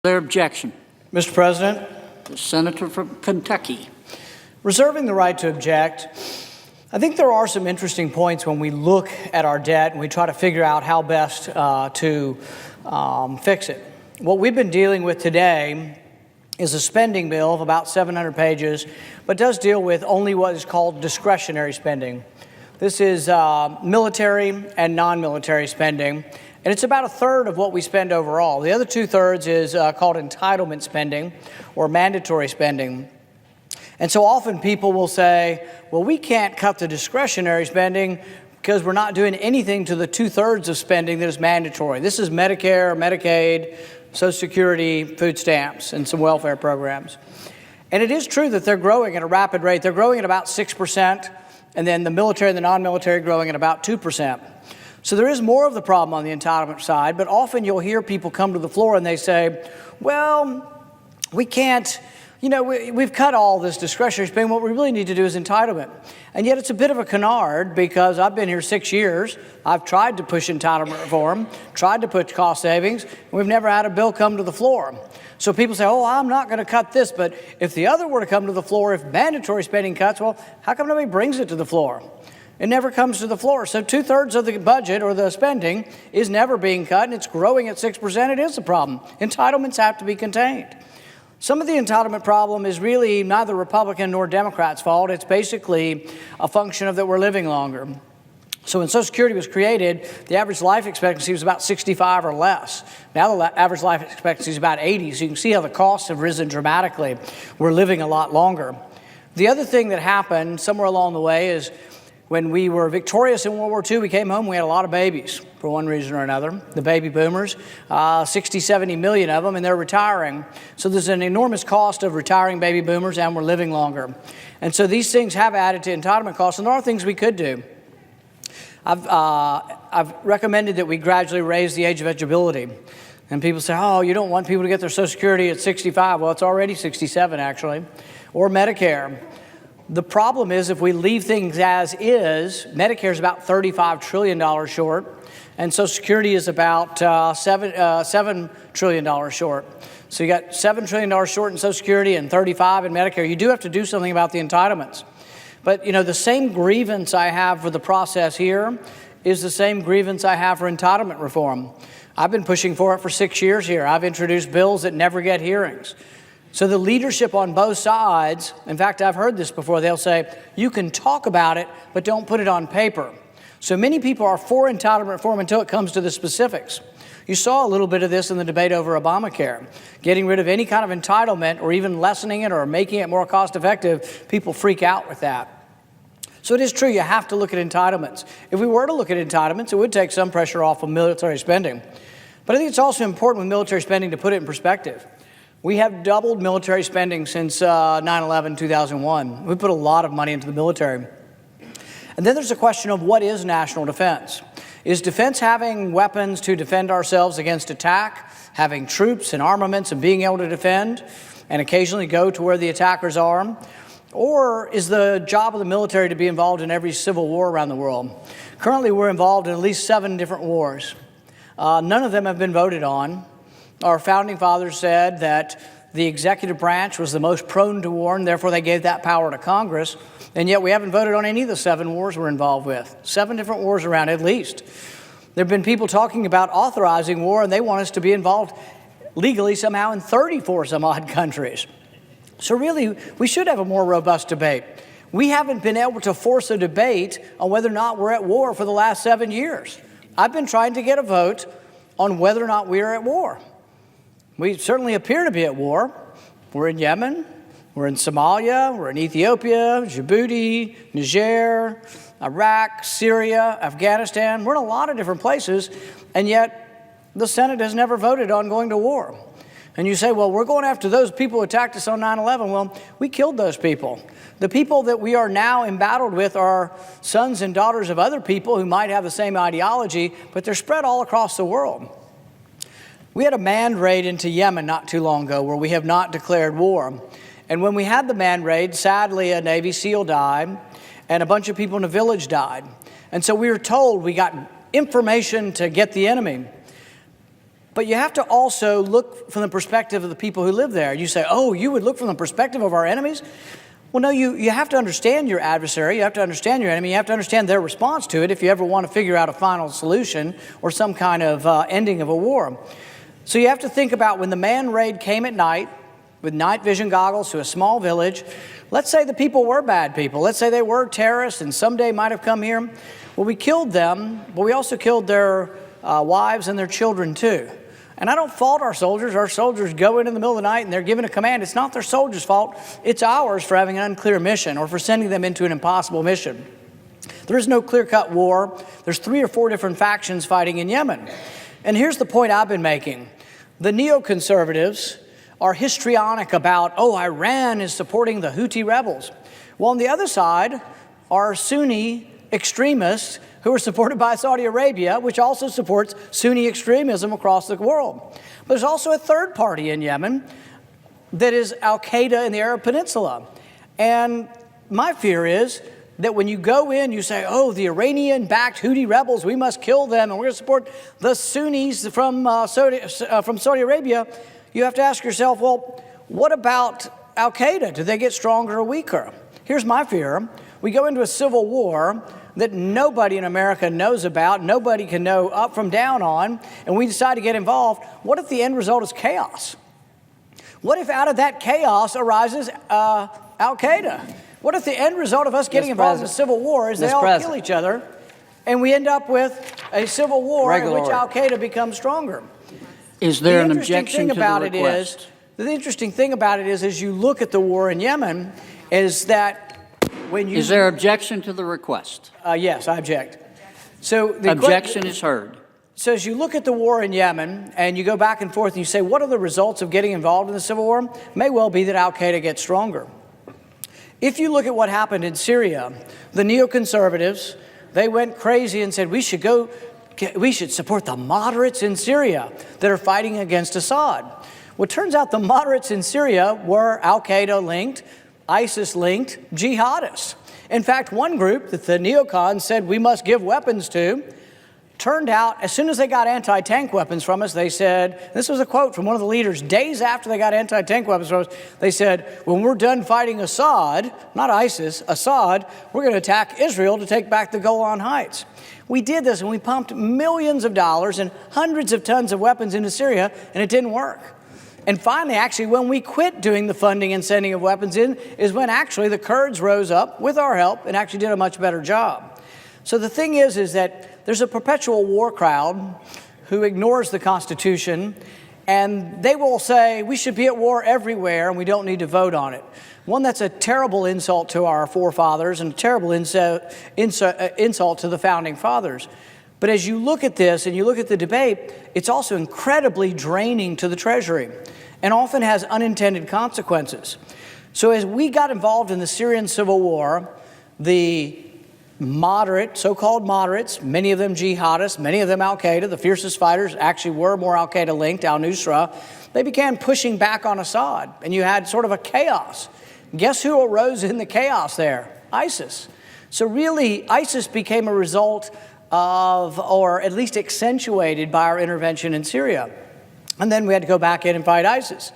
Their objection. Mr. President, The senator from Kentucky. reserving the right to object, I think there are some interesting points when we look at our debt and we try to figure out how best to fix it. What we've been dealing with today is a spending bill of about 700 pages, but does deal with only what is called discretionary spending. This is military and non-military spending, and it's about a third of what we spend overall. The other 2/3 is called entitlement spending or mandatory spending. And so often people will say, well, we can't cut the discretionary spending because we're not doing anything to the 2/3 of spending that is mandatory. This is Medicare, Medicaid, Social Security, food stamps, and some welfare programs. And it is true that they're growing at a rapid rate. They're growing at about 6%, and then the military and the non-military growing at about 2%. So there is more of the problem on the entitlement side, but often you'll hear people come to the floor and they say, well, we can't, we've cut all this discretionary spending. What we really need to do is entitlement. And yet it's a bit of a canard because I've been here 6 years. I've tried to push entitlement reform, tried to push cost savings, and we've never had a bill come to the floor. So people say, oh, I'm not going to cut this, but if the other were to come to the floor, if mandatory spending cuts, well, how come nobody brings it to the floor? It never comes to the floor. So 2/3 of the budget or the spending is never being cut, and it's growing at 6%. It is a problem. Entitlements have to be contained. Some of the entitlement problem is really neither Republican nor Democrats' fault. It's basically a function of that we're living longer. So when Social Security was created, the average life expectancy was about 65 or less. Now the average life expectancy is about 80, so you can see how the costs have risen dramatically. We're living a lot longer. The other thing that happened somewhere along the way is when we were victorious in World War II, we came home, we had a lot of babies for one reason or another. The baby boomers, 60, 70 million of them, and they're retiring. So there's an enormous cost of retiring baby boomers, and we're living longer. And so these things have added to entitlement costs, and there are things we could do. I've recommended that we gradually raise the age of eligibility. And people say, oh, you don't want people to get their Social Security at 65. Well, it's already 67, actually. Or Medicare. The problem is if we leave things as is, Medicare is about $35 trillion short, and Social Security is about $7 trillion short. So you got $7 trillion short in Social Security and 35 in Medicare. You do have to do something about the entitlements. But, the same grievance I have for the process here is the same grievance I have for entitlement reform. I've been pushing for it for 6 years here. I've introduced bills that never get hearings. So the leadership on both sides, in fact, I've heard this before, they'll say, you can talk about it, but don't put it on paper. So many people are for entitlement reform until it comes to the specifics. You saw a little bit of this in the debate over Obamacare. Getting rid of any kind of entitlement or even lessening it or making it more cost effective, people freak out with that. So it is true, you have to look at entitlements. If we were to look at entitlements, it would take some pressure off of military spending. But I think it's also important with military spending to put it in perspective. We have doubled military spending since 9/11, 2001. We put a lot of money into the military. And then there's a question of what is national defense? Is defense having weapons to defend ourselves against attack, having troops and armaments and being able to defend and occasionally go to where the attackers are? Or is the job of the military to be involved in every civil war around the world? Currently, we're involved in at least 7 different wars. None of them have been voted on. Our founding fathers said that the executive branch was the most prone to war, and therefore they gave that power to Congress. And yet we haven't voted on any of the 7 wars we're involved with. 7 different wars around, at least. There have been people talking about authorizing war, and they want us to be involved legally somehow in 34 some odd countries. So really, we should have a more robust debate. We haven't been able to force a debate on whether or not we're at war for the last 7 years. I've been trying to get a vote on whether or not we are at war. We certainly appear to be at war. We're in Yemen, we're in Somalia, we're in Ethiopia, Djibouti, Niger, Iraq, Syria, Afghanistan. We're in a lot of different places, and yet the Senate has never voted on going to war. And you say, well, we're going after those people who attacked us on 9/11. Well, we killed those people. The people that we are now embattled with are sons and daughters of other people who might have the same ideology, but they're spread all across the world. We had a manned raid into Yemen not too long ago where we have not declared war. And when we had the manned raid, sadly, a Navy SEAL died and a bunch of people in a village died. And so we were told we got information to get the enemy. But you have to also look from the perspective of the people who live there. You say, oh, you would look from the perspective of our enemies? Well, no, you have to understand your adversary. You have to understand your enemy. You have to understand their response to it if you ever want to figure out a final solution or some kind of ending of a war. So you have to think about when the man raid came at night with night vision goggles to a small village. Let's say the people were bad people. Let's say they were terrorists and someday might have come here. Well, we killed them, but we also killed their wives and their children too. And I don't fault our soldiers. Our soldiers go in the middle of the night and they're given a command. It's not their soldiers' fault. It's ours for having an unclear mission or for sending them into an impossible mission. There is no clear-cut war. There's 3 or 4 different factions fighting in Yemen. And here's the point I've been making. The neoconservatives are histrionic about, oh, Iran is supporting the Houthi rebels. Well, on the other side are Sunni extremists who are supported by Saudi Arabia, which also supports Sunni extremism across the world. But there's also a third party in Yemen that is al-Qaeda in the Arab Peninsula. And my fear is that when you go in, you say, oh, the Iranian-backed Houthi rebels, we must kill them, and we're going to support the Sunnis from Saudi Arabia. You have to ask yourself, well, what about al-Qaeda? Do they get stronger or weaker? Here's my fear. We go into a civil war that nobody in America knows about, nobody can know up from down on, and we decide to get involved. What if the end result is chaos? What if out of that chaos arises al-Qaeda? What if the end result of us getting involved in a civil war is they all kill each other, and we end up with a civil war in which al-Qaeda becomes stronger? Is there an objection to the request? The interesting thing about it is, as you look at the war in Yemen, is that when you... Is there objection to the request? Yes, I object. So the objection is heard. So as you look at the war in Yemen and you go back and forth and you say, what are the results of getting involved in the civil war? It may well be that al-Qaeda gets stronger. If you look at what happened in Syria, the neoconservatives, they went crazy and said, we should support the moderates in Syria that are fighting against Assad. Well, it turns out the moderates in Syria were al-Qaeda linked, ISIS-linked jihadists. In fact, one group that the neocons said we must give weapons to, turned out, as soon as they got anti-tank weapons from us, they said, this was a quote from one of the leaders, days after they got anti-tank weapons from us, they said, when we're done fighting Assad, not ISIS, Assad, we're going to attack Israel to take back the Golan Heights. We did this and we pumped millions of dollars and hundreds of tons of weapons into Syria, and it didn't work. And finally, actually, when we quit doing the funding and sending of weapons in is when actually the Kurds rose up with our help and actually did a much better job. So the thing is that there's a perpetual war crowd who ignores the Constitution, and they will say we should be at war everywhere and we don't need to vote on it. One, that's a terrible insult to our forefathers and a terrible insult to the founding fathers. But as you look at this and you look at the debate, it's also incredibly draining to the Treasury and often has unintended consequences. So as we got involved in the Syrian civil war, the moderate, so-called moderates, many of them jihadists, many of them al-Qaeda, the fiercest fighters actually were more al-Qaeda linked, al-Nusra, they began pushing back on Assad, and you had sort of a chaos. Guess who arose in the chaos there? ISIS. So really, ISIS became a result of, or at least accentuated by our intervention in Syria. And then we had to go back in and fight ISIS.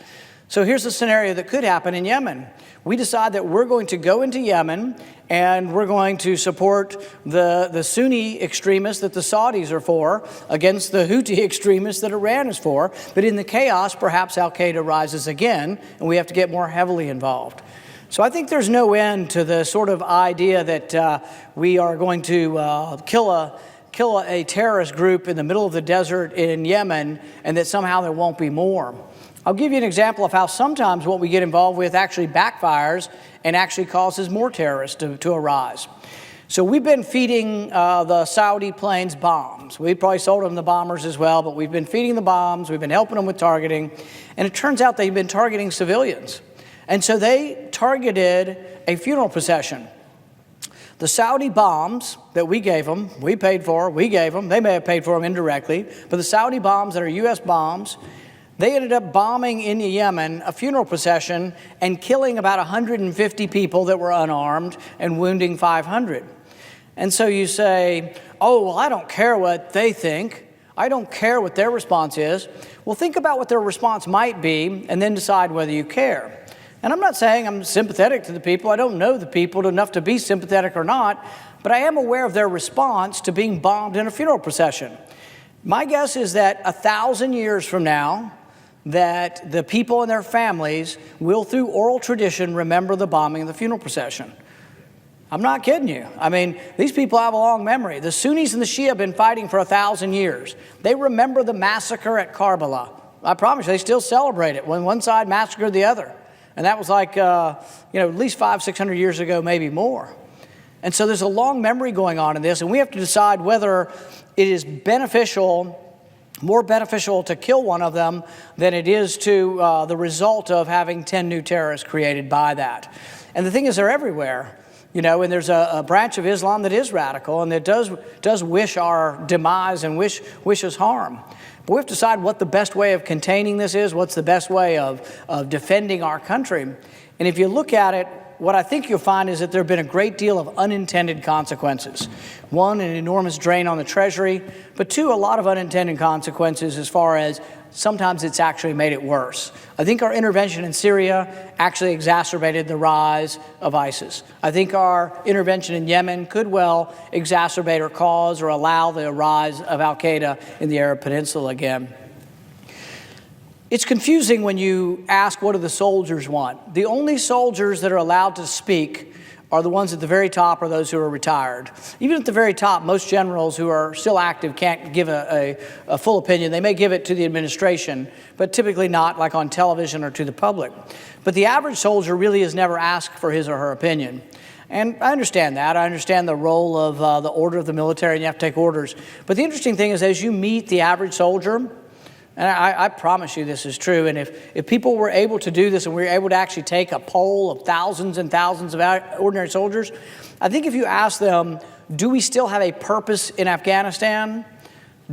So here's a scenario that could happen in Yemen. We decide that we're going to go into Yemen and we're going to support the Sunni extremists that the Saudis are for against the Houthi extremists that Iran is for. But in the chaos, perhaps al-Qaeda rises again and we have to get more heavily involved. So I think there's no end to the sort of idea that we are going to kill a terrorist group in the middle of the desert in Yemen and that somehow there won't be more. I'll give you an example of how sometimes what we get involved with actually backfires and actually causes more terrorists to arise. So we've been feeding the Saudi planes bombs. We probably sold them the bombers as well, but we've been feeding the bombs, we've been helping them with targeting, and it turns out they've been targeting civilians. And so they targeted a funeral procession. The Saudi bombs that we gave them, we paid for, we gave them, they may have paid for them indirectly, but the Saudi bombs that are U.S. bombs, they ended up bombing in Yemen a funeral procession and killing about 150 people that were unarmed and wounding 500. And so you say, oh, well, I don't care what they think. I don't care what their response is. Well, think about what their response might be and then decide whether you care. And I'm not saying I'm sympathetic to the people. I don't know the people enough to be sympathetic or not, but I am aware of their response to being bombed in a funeral procession. My guess is that 1,000 years from now, that the people and their families will, through oral tradition, remember the bombing of the funeral procession. I'm not kidding you. I mean, these people have a long memory. The Sunnis and the Shia have been fighting for 1,000 years. They remember the massacre at Karbala. I promise you, they still celebrate it when one side massacred the other. And that was like, at least 500-600 years ago, maybe more. And so there's a long memory going on in this, and we have to decide whether it is more beneficial to kill one of them than it is to the result of having 10 new terrorists created by that. And the thing is, they're everywhere. And there's a branch of Islam that is radical and that does wish our demise and wish us harm. But we have to decide what the best way of containing this is, what's the best way of defending our country. And if you look at it, what I think you'll find is that there have been a great deal of unintended consequences. One, an enormous drain on the Treasury, but two, a lot of unintended consequences as far as sometimes it's actually made it worse. I think our intervention in Syria actually exacerbated the rise of ISIS. I think our intervention in Yemen could well exacerbate or cause or allow the rise of al-Qaeda in the Arab Peninsula again. It's confusing when you ask, what do the soldiers want? The only soldiers that are allowed to speak are the ones at the very top or those who are retired. Even at the very top, most generals who are still active can't give a full opinion. They may give it to the administration, but typically not like on television or to the public. But the average soldier really is never asked for his or her opinion. And I understand that. I understand the role of the order of the military, and you have to take orders. But the interesting thing is, as you meet the average soldier, and I promise you this is true, and if people were able to do this and we were able to actually take a poll of thousands and thousands of ordinary soldiers, I think if you ask them, do we still have a purpose in Afghanistan?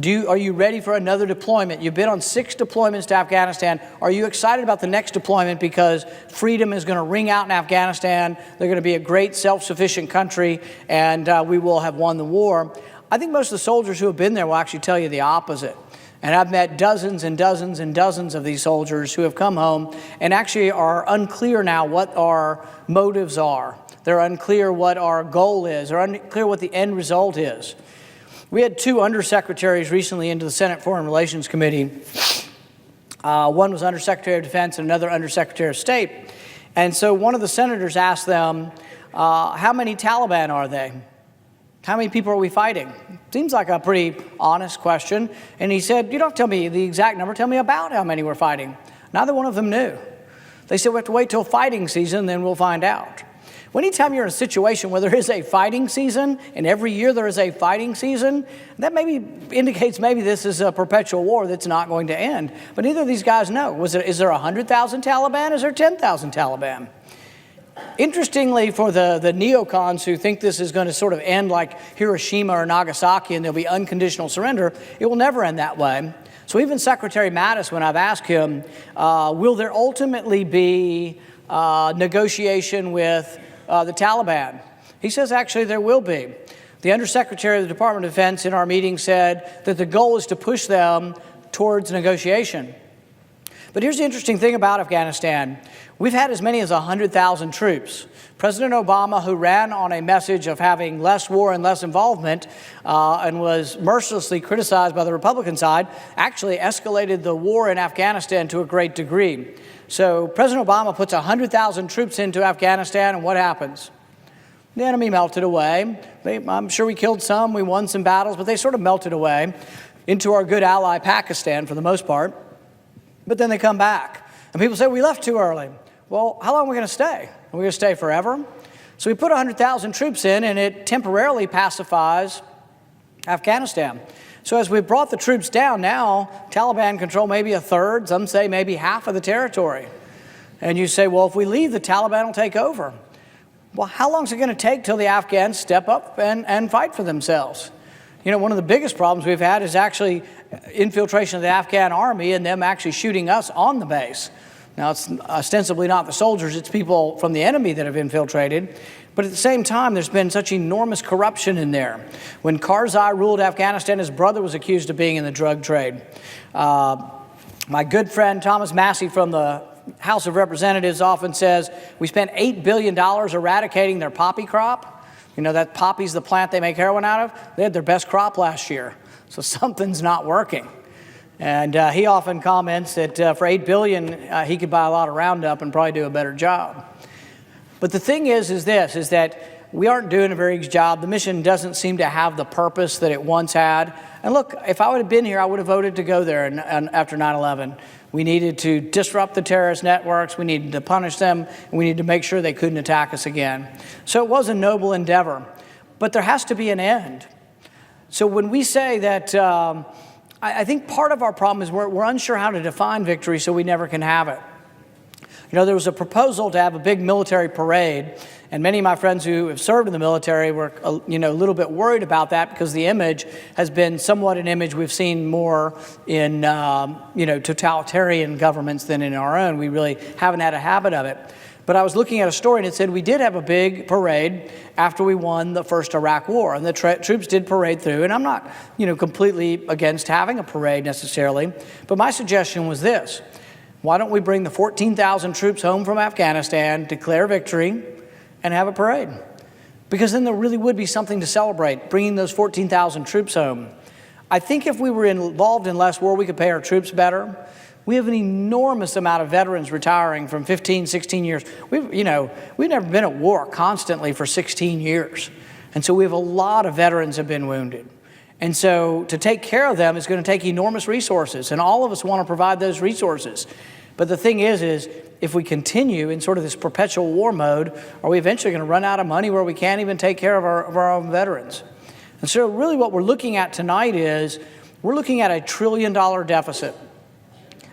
Are you ready for another deployment? You've been on 6 deployments to Afghanistan. Are you excited about the next deployment because freedom is going to ring out in Afghanistan? They're going to be a great self-sufficient country, and we will have won the war. I think most of the soldiers who have been there will actually tell you the opposite. And I've met dozens and dozens and dozens of these soldiers who have come home and actually are unclear now what our motives are. They're unclear what our goal is. They're unclear what the end result is. We had 2 undersecretaries recently into the Senate Foreign Relations Committee. One was Undersecretary of Defense and another Undersecretary of State. And so one of the senators asked them, how many Taliban are they? How many people are we fighting? Seems like a pretty honest question. And he said, you don't have to tell me the exact number, tell me about how many we're fighting. Neither one of them knew. They said, we have to wait till fighting season, then we'll find out. Well, anytime you're in a situation where there is a fighting season, and every year there is a fighting season, that maybe indicates maybe this is a perpetual war that's not going to end. But neither of these guys know. Is there 100,000 Taliban? Is there 10,000 Taliban? Interestingly, for the neocons who think this is going to sort of end like Hiroshima or Nagasaki and there'll be unconditional surrender, it will never end that way. So even Secretary Mattis, when I've asked him, will there ultimately be negotiation with the Taliban? He says actually there will be. The Undersecretary of the Department of Defense in our meeting said that the goal is to push them towards negotiation. But here's the interesting thing about Afghanistan. We've had as many as 100,000 troops. President Obama, who ran on a message of having less war and less involvement and was mercilessly criticized by the Republican side, actually escalated the war in Afghanistan to a great degree. So President Obama puts 100,000 troops into Afghanistan, and what happens? The enemy melted away. I'm sure we killed some, we won some battles, but they sort of melted away into our good ally Pakistan for the most part. But then they come back. And people say, we left too early. Well, how long are we going to stay? Are we going to stay forever? So we put 100,000 troops in, and it temporarily pacifies Afghanistan. So as we've brought the troops down, now Taliban control maybe a third, some say maybe half of the territory. And you say, well, if we leave, the Taliban will take over. Well, how long is it going to take till the Afghans step up and fight for themselves? You know, one of the biggest problems we've had is actually infiltration of the Afghan army and them actually shooting us on the base. Now, it's ostensibly not the soldiers, it's people from the enemy that have infiltrated. But at the same time, there's been such enormous corruption in there. When Karzai ruled Afghanistan, his brother was accused of being in the drug trade. My good friend Thomas Massey from the House of Representatives often says, we spent $8 billion eradicating their poppy crop. You know, that poppy's the plant they make heroin out of. They had their best crop last year. So something's not working. And he often comments that for $8 billion, he could buy a lot of Roundup and probably do a better job. But the thing is that we aren't doing a very good job. The mission doesn't seem to have the purpose that it once had. And look, if I would have been here, I would have voted to go there after 9/11. We needed to disrupt the terrorist networks. We needed to punish them. And we needed to make sure they couldn't attack us again. So it was a noble endeavor. But there has to be an end. So when we say that, I think part of our problem is we're unsure how to define victory, so we never can have it. You know, there was a proposal to have a big military parade, and many of my friends who have served in the military were, a little bit worried about that because the image has been somewhat an image we've seen more in, totalitarian governments than in our own. We really haven't had a habit of it. But I was looking at a story and it said we did have a big parade after we won the first Iraq War, and the troops did parade through. And I'm not, completely against having a parade necessarily, but my suggestion was this. Why don't we bring the 14,000 troops home from Afghanistan, declare victory, and have a parade? Because then there really would be something to celebrate, bringing those 14,000 troops home. I think if we were involved in less war, we could pay our troops better. We have an enormous amount of veterans retiring from 15, 16 years. We've never been at war constantly for 16 years. And so we have a lot of veterans have been wounded. And so to take care of them is going to take enormous resources, and all of us want to provide those resources. But the thing is if we continue in sort of this perpetual war mode, are we eventually going to run out of money where we can't even take care of our own veterans? And so really what we're looking at tonight is we're looking at $1 trillion deficit.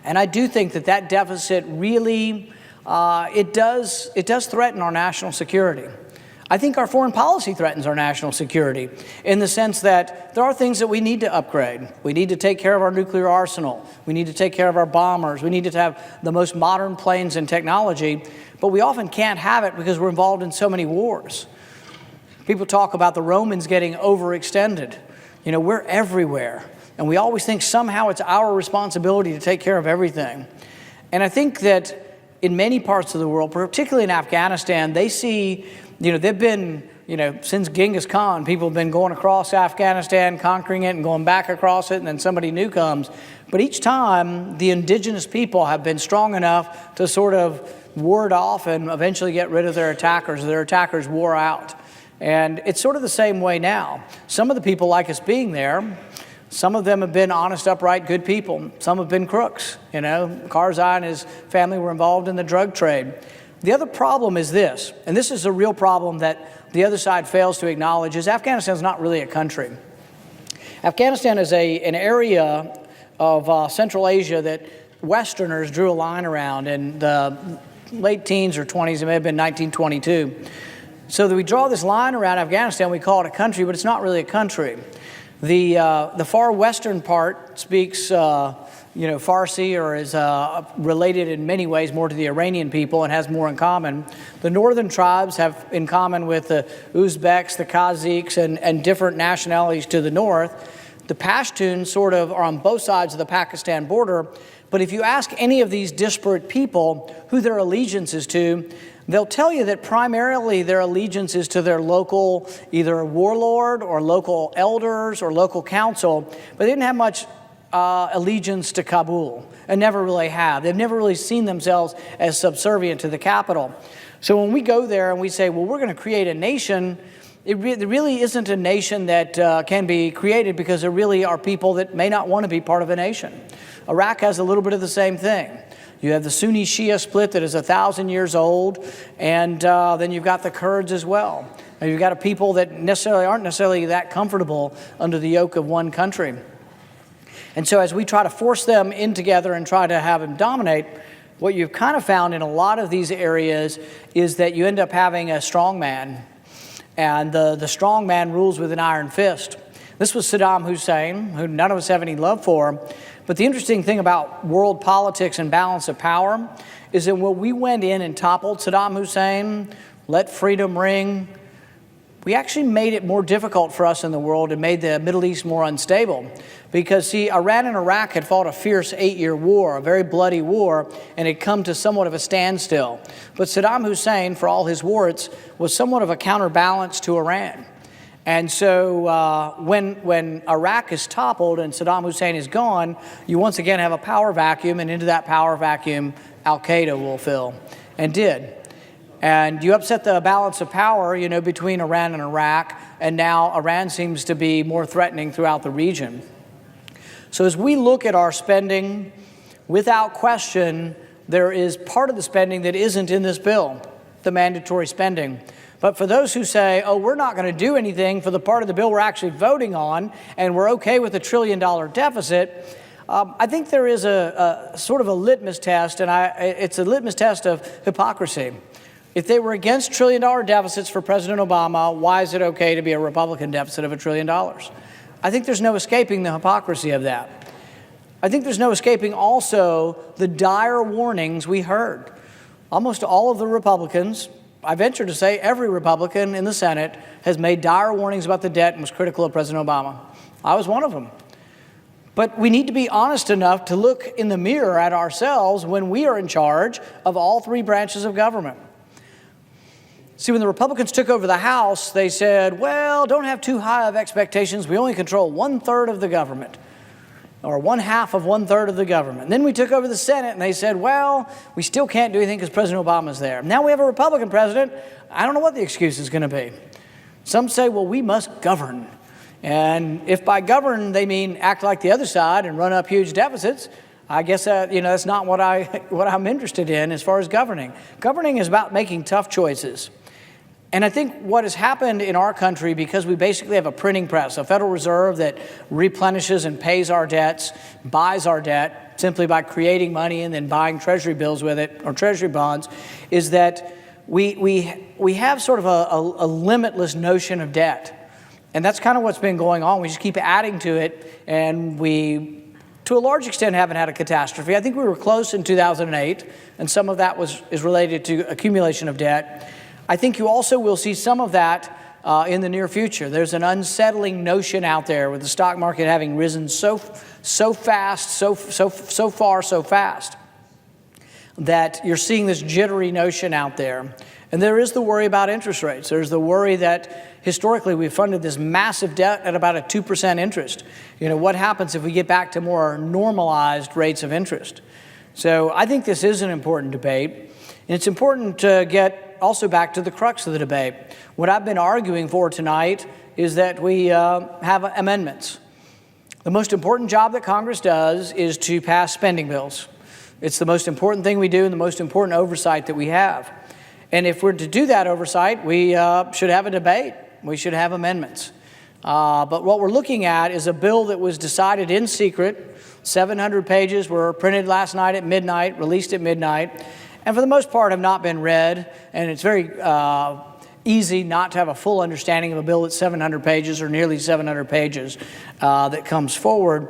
And I do think that deficit really, it does threaten our national security. I think our foreign policy threatens our national security in the sense that there are things that we need to upgrade. We need to take care of our nuclear arsenal. We need to take care of our bombers. We need to have the most modern planes and technology, but we often can't have it because we're involved in so many wars. People talk about the Romans getting overextended. We're everywhere, and we always think somehow it's our responsibility to take care of everything. And I think that in many parts of the world, particularly in Afghanistan, they see they've been, since Genghis Khan, people have been going across Afghanistan, conquering it and going back across it, and then somebody new comes. But each time, the indigenous people have been strong enough to sort of ward off and eventually get rid of their attackers. Their attackers wore out. And it's sort of the same way now. Some of the people like us being there. Some of them have been honest, upright, good people. Some have been crooks. Karzai and his family were involved in the drug trade. The other problem is this, and this is a real problem that the other side fails to acknowledge, is Afghanistan is not really a country. Afghanistan is an area of Central Asia that Westerners drew a line around in the late teens or 20s. It may have been 1922. So that we draw this line around Afghanistan, we call it a country, but it's not really a country. The far western part speaks Farsi, or is related in many ways more to the Iranian people and has more in common. The northern tribes have in common with the Uzbeks, the Kazakhs, and different nationalities to the north. The Pashtuns sort of are on both sides of the Pakistan border, but if you ask any of these disparate people who their allegiance is to, they'll tell you that primarily their allegiance is to their local, either warlord or local elders or local council, but they didn't have much allegiance to Kabul, and never really have. They've never really seen themselves as subservient to the capital. So when we go there and we say, well, we're going to create a nation, there really isn't a nation that can be created, because there really are people that may not want to be part of a nation. Iraq has a little bit of the same thing. You have the Sunni Shia split that is 1,000 years old, and then you've got the Kurds as well. And you've got a people that aren't necessarily that comfortable under the yoke of one country. And so as we try to force them in together and try to have them dominate, what you've kind of found in a lot of these areas is that you end up having a strong man, and the strong man rules with an iron fist. This was Saddam Hussein, who none of us have any love for. But the interesting thing about world politics and balance of power is that when we went in and toppled Saddam Hussein, let freedom ring, we actually made it more difficult for us in the world and made the Middle East more unstable. Because, see, Iran and Iraq had fought a fierce 8-year war, a very bloody war, and had come to somewhat of a standstill. But Saddam Hussein, for all his warts, was somewhat of a counterbalance to Iran. And so when Iraq is toppled and Saddam Hussein is gone, you once again have a power vacuum, and into that power vacuum, al-Qaeda will fill, and did. And you upset the balance of power, between Iran and Iraq, and now Iran seems to be more threatening throughout the region. So as we look at our spending, without question, there is part of the spending that isn't in this bill, the mandatory spending. But for those who say, oh, we're not going to do anything for the part of the bill we're actually voting on, and we're okay with a $1 trillion deficit, I think there is a sort of a litmus test, and it's a litmus test of hypocrisy. If they were against $1 trillion deficits for President Obama, why is it okay to be a Republican deficit of $1 trillion? I think there's no escaping the hypocrisy of that. I think there's no escaping also the dire warnings we heard. Almost all of the Republicans, I venture to say every Republican in the Senate, has made dire warnings about the debt and was critical of President Obama. I was one of them. But we need to be honest enough to look in the mirror at ourselves when we are in charge of all three branches of government. See, when the Republicans took over the House, they said, well, don't have too high of expectations. We only control 1/3 of the government, or 1/2 of 1/3 of the government. And then we took over the Senate, and they said, well, we still can't do anything because President Obama's there. Now we have a Republican president. I don't know what the excuse is going to be. Some say, well, we must govern. And if by govern they mean act like the other side and run up huge deficits, I guess that's not what I'm interested in as far as governing. Governing is about making tough choices. And I think what has happened in our country, because we basically have a printing press, a Federal Reserve that replenishes and pays our debts, buys our debt simply by creating money and then buying treasury bills with it, or treasury bonds, is that we have sort of a limitless notion of debt. And that's kind of what's been going on. We just keep adding to it, and we, to a large extent, haven't had a catastrophe. I think we were close in 2008, and some of that is related to accumulation of debt. I think you also will see some of that in the near future. There's an unsettling notion out there with the stock market having risen so fast, so far, so fast, that you're seeing this jittery notion out there. And there is the worry about interest rates. There's the worry that historically we've funded this massive debt at about a 2% interest. What happens if we get back to more normalized rates of interest? So I think this is an important debate. And it's important to get also back to the crux of the debate. What I've been arguing for tonight is that we have amendments. The most important job that Congress does is to pass spending bills. It's the most important thing we do and the most important oversight that we have. And if we're to do that oversight, we should have a debate. We should have amendments. But what we're looking at is a bill that was decided in secret. 700 pages were printed last night at midnight, released at midnight, and for the most part have not been read. And it's very easy not to have a full understanding of a bill that's 700 pages or nearly 700 pages that comes forward.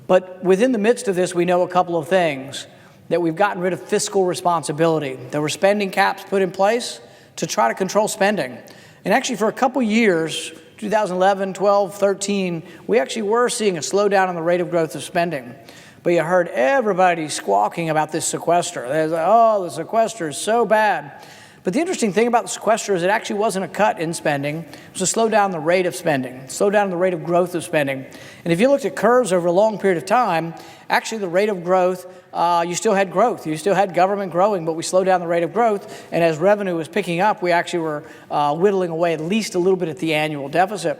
But within the midst of this, we know a couple of things. That we've gotten rid of fiscal responsibility. There were spending caps put in place to try to control spending. And actually for a couple years, 2011, 12, 13, we actually were seeing a slowdown in the rate of growth of spending. But you heard everybody squawking about this sequester. They're like, oh, the sequester is so bad. But the interesting thing about the sequester is it actually wasn't a cut in spending. It was a slow down the rate of spending, slow down the rate of growth of spending. And if you looked at curves over a long period of time, actually the rate of growth, you still had growth. You still had government growing, but we slowed down the rate of growth. And as revenue was picking up, we actually were whittling away at least a little bit at the annual deficit.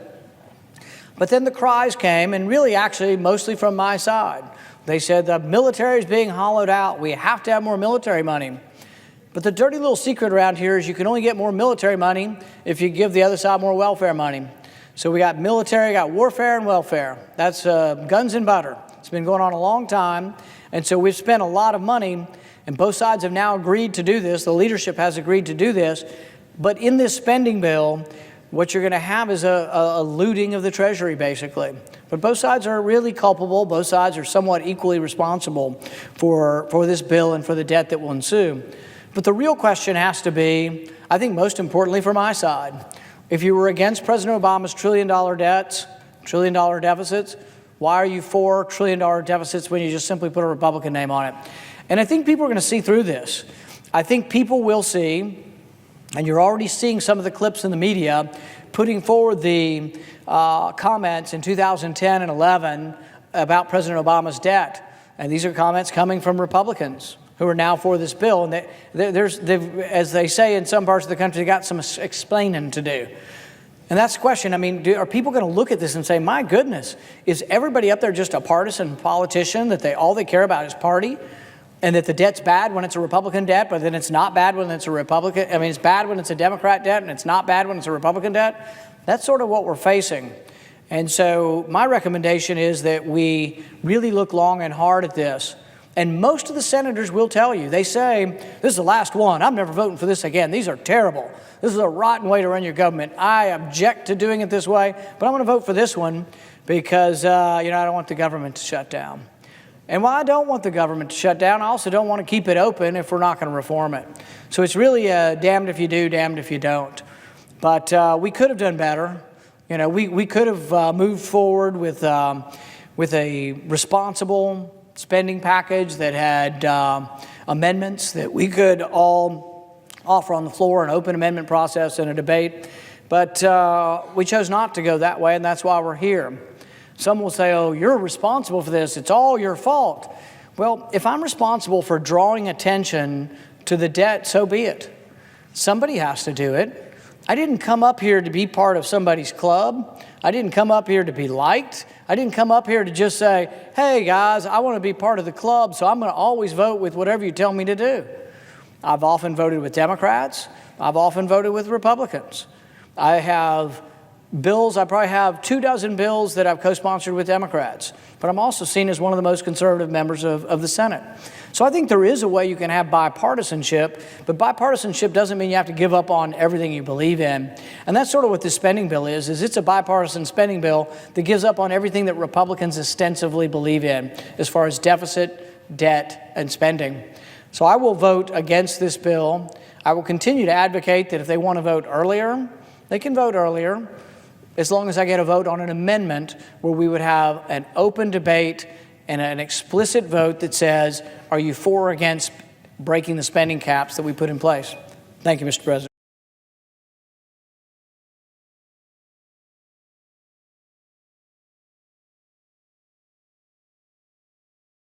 But then the cries came, and really actually mostly from my side. They said the military is being hollowed out. We have to have more military money. But the dirty little secret around here is you can only get more military money if you give the other side more welfare money. So we got military, got warfare and welfare. That's guns and butter. It's been going on a long time. And so we've spent a lot of money, and both sides have now agreed to do this. The leadership has agreed to do this. But in this spending bill, what you're going to have is a looting of the Treasury, basically. But both sides are really culpable. Both sides are somewhat equally responsible for this bill and for the debt that will ensue. But the real question has to be, I think most importantly for my side, if you were against President Obama's trillion-dollar debts, trillion-dollar deficits, why are you for trillion-dollar deficits when you just simply put a Republican name on it? And I think people are going to see through this. I think people will see, and you're already seeing some of the clips in the media putting forward the comments in 2010 and 11 about President Obama's debt. And these are comments coming from Republicans who are now for this bill. And as they say in some parts of the country, they got some explaining to do. And that's the question. I mean, are people going to look at this and say, my goodness, is everybody up there just a partisan politician that all they care about is party? And that the debt's bad when it's a Republican debt, but then it's not bad when it's a Republican. I mean, it's bad when it's a Democrat debt, and it's not bad when it's a Republican debt. That's sort of what we're facing. And so my recommendation is that we really look long and hard at this. And most of the senators will tell you, they say, this is the last one. I'm never voting for this again. These are terrible. This is a rotten way to run your government. I object to doing it this way, but I'm going to vote for this one because, I don't want the government to shut down. And while I don't want the government to shut down, I also don't want to keep it open if we're not going to reform it. So it's really damned if you do, damned if you don't. But we could have done better. We could have moved forward with a responsible spending package that had amendments that we could all offer on the floor, an open amendment process and a debate. But we chose not to go that way, and that's why we're here. Some will say, oh, you're responsible for this. It's all your fault. Well, if I'm responsible for drawing attention to the debt, so be it. Somebody has to do it. I didn't come up here to be part of somebody's club. I didn't come up here to be liked. I didn't come up here to just say, hey, guys, I want to be part of the club, so I'm going to always vote with whatever you tell me to do. I've often voted with Democrats. I've often voted with Republicans. I have bills, I probably have 24 bills that I've co-sponsored with Democrats, but I'm also seen as one of the most conservative members of the Senate. So I think there is a way you can have bipartisanship, but bipartisanship doesn't mean you have to give up on everything you believe in. And that's sort of what this spending bill is it's a bipartisan spending bill that gives up on everything that Republicans ostensibly believe in as far as deficit, debt, and spending. So I will vote against this bill. I will continue to advocate that if they want to vote earlier, they can vote earlier, as long as I get a vote on an amendment where we would have an open debate and an explicit vote that says, are you for or against breaking the spending caps that we put in place? Thank you, Mr. President.